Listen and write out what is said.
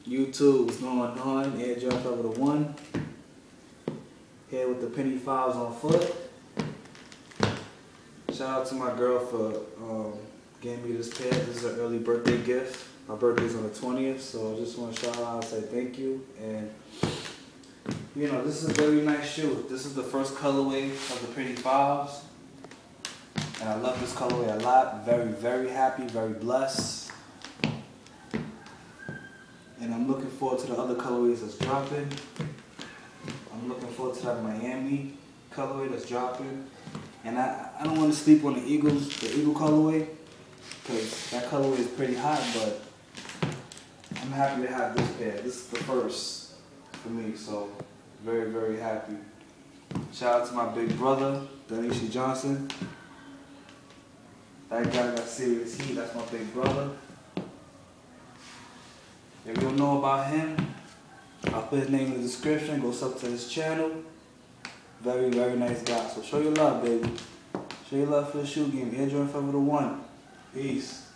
YouTube, what's going on? Air Jordan Forever the One. Here with the Penny Fives on foot. Shout out to my girl for getting me this pair. This is an early birthday gift. My birthday's on the 20th, so I just want to shout out and say thank you. And you know, this is a very nice shoe. This is the first colorway of the Penny Fives. And I love this colorway a lot. Very, very happy, very blessed. And I'm looking forward to the other colorways that's dropping. I'm looking forward to that Miami colorway that's dropping. And I don't want to sleep on the Eagle colorway, because that colorway is pretty hot, but I'm happy to have this pair. This is the first for me, so very, very happy. Shout out to my big brother, Danishi Johnson. That guy got serious heat. That's my big brother. If you don't know about him, I'll put his name in the description. Go sub to his channel. Very, very nice guy. So show your love, baby. Show your love for the shoe game. Air Jordan Forever the One. Peace.